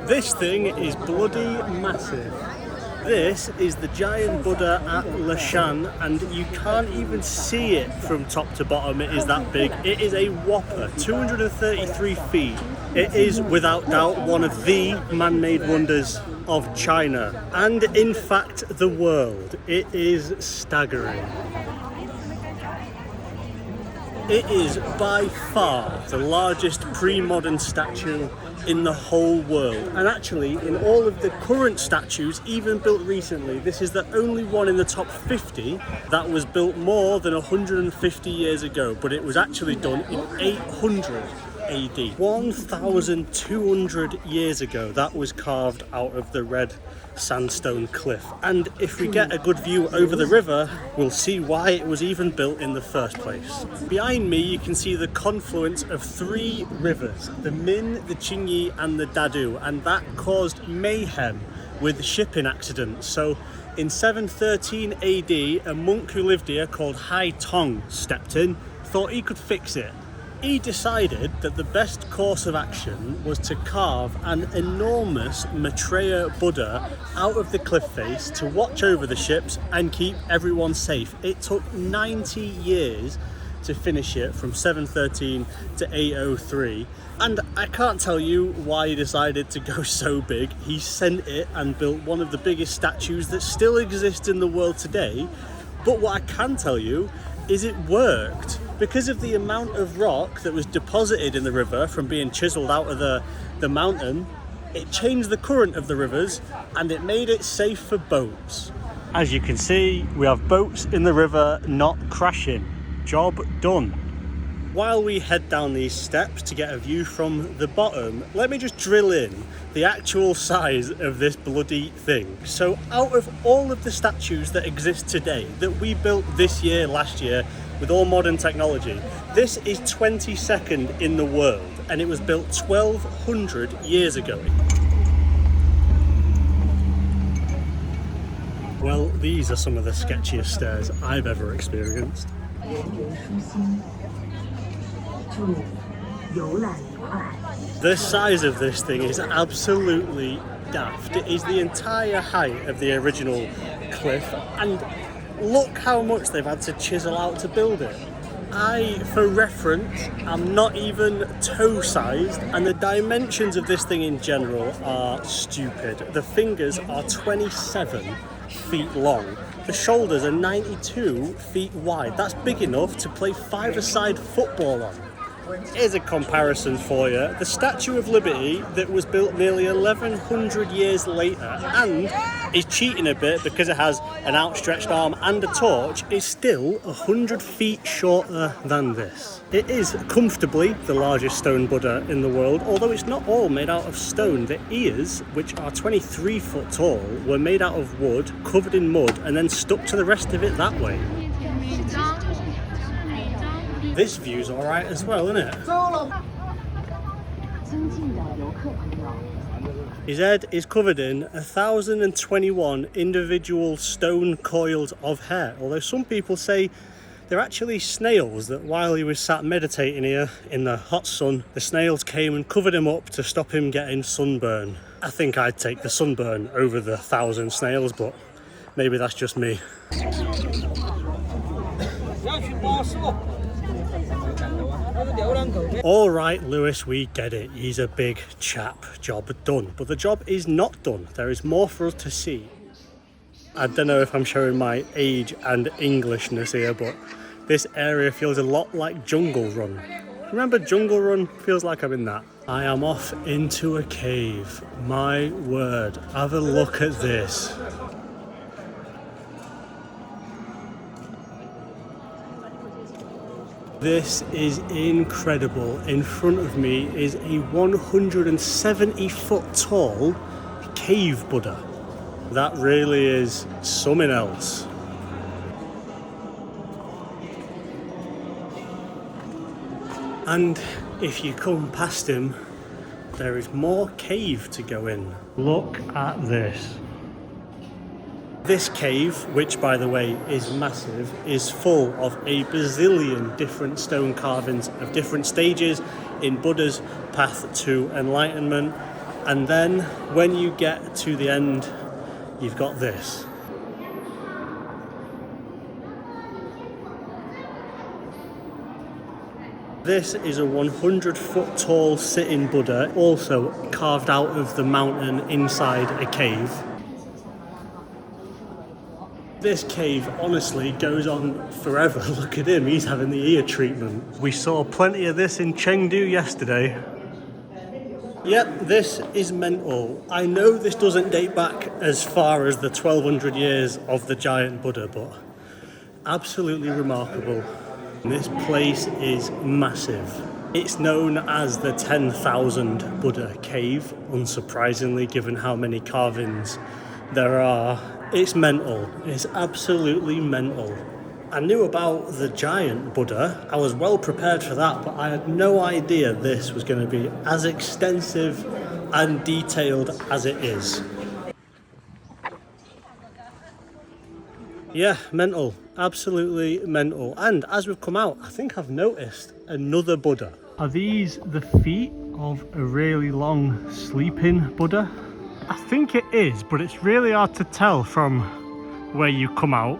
This thing is bloody massive. This is the giant Buddha at Leshan, and you can't even see it from top to bottom. It is that big. It is a whopper, 233 feet. It is without doubt one of the man-made wonders of China, and in fact the world. It is staggering. It is by far the largest pre-modern statue in the whole world, and actually in all of the current statues even built recently, this is the only one in the top 50 that was built more than 150 years ago, but it was actually done in 800 AD. 1,200 years ago that was carved out of the red sandstone cliff, and if we get a good view over the river we'll see why it was even built in the first place. Behind me you can see the confluence of three rivers, the Min, the Qingyi and the Dadu, and that caused mayhem with shipping accidents. So in 713 AD a monk who lived here called Hai Tong stepped in, thought he could fix it. He decided that the best course of action was to carve an enormous Maitreya Buddha out of the cliff face to watch over the ships and keep everyone safe. It took 90 years to finish it from 713 to 803, and I can't tell you why he decided to go so big. He sent it and built one of the biggest statues that still exists in the world today, but what I can tell you is it worked. Because of the amount of rock that was deposited in the river from being chiseled out of the mountain, it changed the current of the rivers and it made it safe for boats. As you can see, we have boats in the river not crashing. Job done. While we head down these steps to get a view from the bottom, let me just drill in the actual size of this bloody thing. So out of all of the statues that exist today, that we built this year, last year, with all modern technology, this is 22nd in the world, and it was built 1,200 years ago. Well, these are some of the sketchiest stairs I've ever experienced. The size of this thing is absolutely daft. It is the entire height of the original cliff, and look how much they've had to chisel out to build it. For reference, I'm not even toe sized, and the dimensions of this thing in general are stupid. The fingers are 27 feet long. The shoulders are 92 feet wide. That's big enough to play five-a-side football on. Here's a comparison for you. The Statue of Liberty that was built nearly 1,100 years later and is cheating a bit because it has an outstretched arm and a torch is still 100 feet shorter than this. It is comfortably the largest stone Buddha in the world, although it's not all made out of stone. The ears, which are 23 foot tall, were made out of wood, covered in mud, and then stuck to the rest of it that way. This view's alright as well, isn't it? His head is covered in 1,021 individual stone coils of hair, although some people say they're actually snails, that while he was sat meditating here in the hot sun, the snails came and covered him up to stop him getting sunburn. I think I'd take the sunburn over the 1,000 snails, but maybe that's just me. All right, Lewis, we get it. He's a big chap. Job done. But the job is not done. There is more for us to see. I don't know if I'm showing my age and Englishness here, but this area feels a lot like Jungle Run. Remember Jungle Run? Feels like I'm in that. I am off into a cave. My word. Have a look at this. This is incredible. In front of me is a 170 foot tall cave Buddha. That really is something else. And if you come past him, there is more cave to go in. Look at this. This cave, which by the way is massive, is full of a bazillion different stone carvings of different stages in Buddha's path to enlightenment. And then when you get to the end, you've got this. This is a 100-foot tall sitting Buddha, also carved out of the mountain inside a cave. This cave honestly goes on forever. Look at him, he's having the ear treatment. We saw plenty of this in Chengdu yesterday. Yep, this is mental. I know this doesn't date back as far as the 1200 years of the giant Buddha, but absolutely remarkable. This place is massive. It's known as the 10,000 Buddha cave, unsurprisingly, given how many carvings there are. It's mental. It's absolutely mental. I knew about the giant Buddha. I was well prepared for that, but I had no idea this was going to be as extensive and detailed as it is. Yeah, mental. Absolutely mental. And as we've come out, I think I've noticed another Buddha. Are these the feet of a really long sleeping Buddha? I think it is, but it's really hard to tell from where you come out.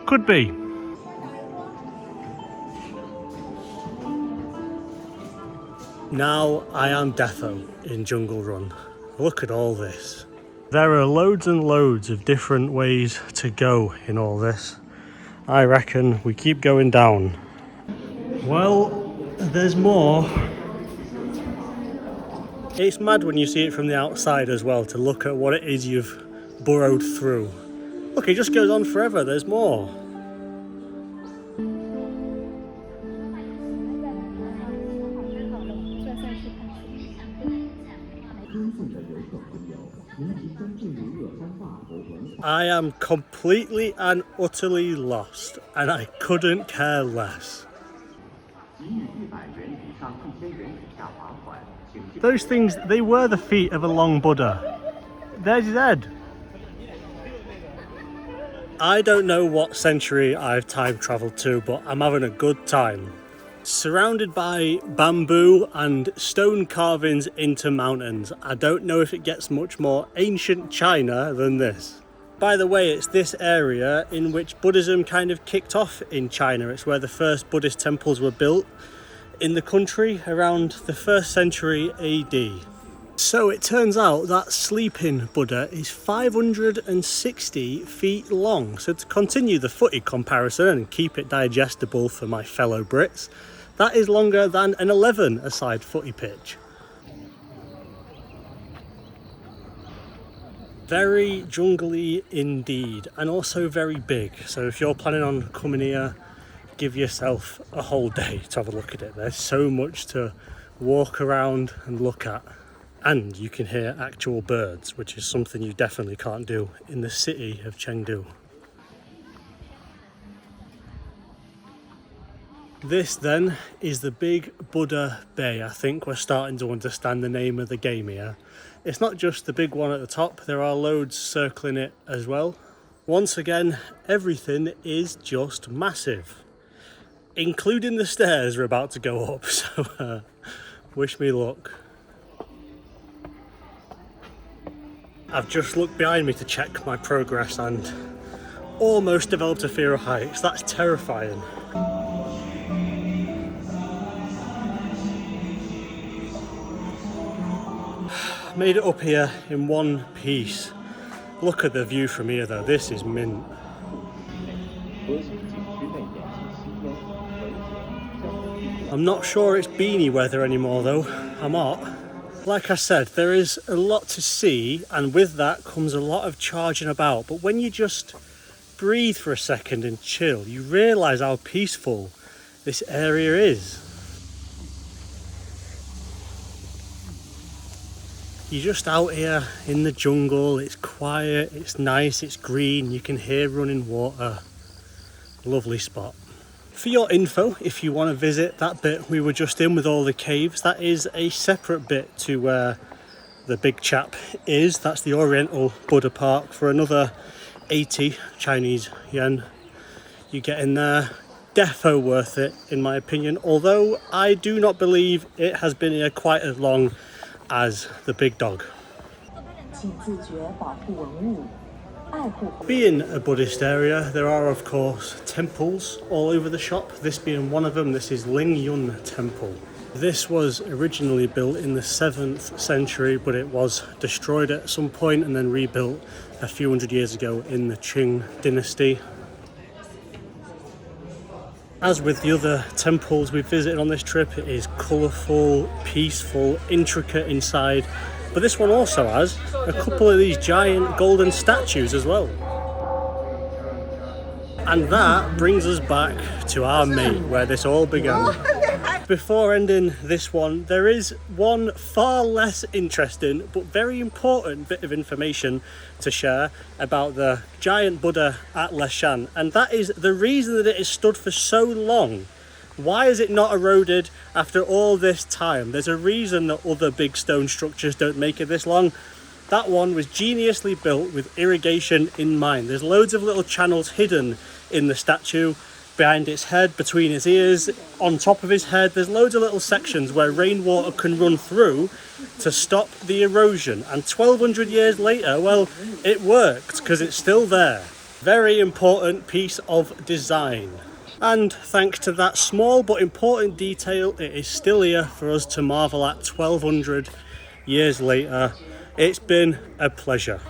Could be. Now I am defo in Jungle Run. Look at all this. There are loads and loads of different ways to go in all this. I reckon we keep going down. Well, there's more. It's mad when you see it from the outside as well, to look at what it is you've burrowed through. Look, it just goes on forever, there's more. I am completely and utterly lost, and I couldn't care less. Those things, they were the feet of a long Buddha. There's his head. I don't know what century I've time travelled to, but I'm having a good time. Surrounded by bamboo and stone carvings into mountains. I don't know if it gets much more ancient China than this. By the way, it's this area in which Buddhism kind of kicked off in China. It's where the first Buddhist temples were built in the country around the 1st century AD. So it turns out that sleeping Buddha is 560 feet long. So to continue the footy comparison and keep it digestible for my fellow Brits, that is longer than an 11-a-side footy pitch. Very jungly indeed, and also very big. So if you're planning on coming here, give yourself a whole day to have a look at it. There's so much to walk around and look at. And you can hear actual birds, which is something you definitely can't do in the city of Chengdu. This then is the Big Buddha Bay. I think we're starting to understand the name of the game here. It's not just the big one at the top, there are loads circling it as well. Once again, everything is just massive, including the stairs we're about to go up, so wish me luck. I've just looked behind me to check my progress and almost developed a fear of heights. That's terrifying. Made it up here in one piece. Look at the view from here though, this is mint. I'm not sure it's beanie weather anymore though, I'm hot. Like I said, there is a lot to see, and with that comes a lot of charging about, but when you just breathe for a second and chill, you realise how peaceful this area is. You're just out here in the jungle, it's quiet, it's nice, it's green, you can hear running water. Lovely spot. For your info, if you want to visit that bit we were just in with all the caves, that is a separate bit to where the big chap is. That's the Oriental Buddha Park for another 80 Chinese yen. You get in there, defo worth it in my opinion, although I do not believe it has been here quite as long as the big dog. Being a Buddhist area, there are of course temples all over the shop. This being one of them, this is Ling Yun Temple. This was originally built in the 7th century, but it was destroyed at some point and then rebuilt a few hundred years ago in the Qing dynasty. As with the other temples we've visited on this trip, it is colourful, peaceful, intricate inside. But this one also has a couple of these giant golden statues as well. And that brings us back to our mate, where this all began. Before ending this one, there is one far less interesting but very important bit of information to share about the giant Buddha at Leshan, and that is the reason that it has stood for so long. Why is it not eroded after all this time? There's a reason that other big stone structures don't make it this long. That one was geniusly built with irrigation in mind. There's loads of little channels hidden in the statue, behind its head, between his ears, on top of his head. There's loads of little sections where rainwater can run through to stop the erosion. And 1200 years later, well, it worked because it's still there. Very important piece of design. And thanks to that small but important detail, it is still here for us to marvel at 1200 years later. It's been a pleasure.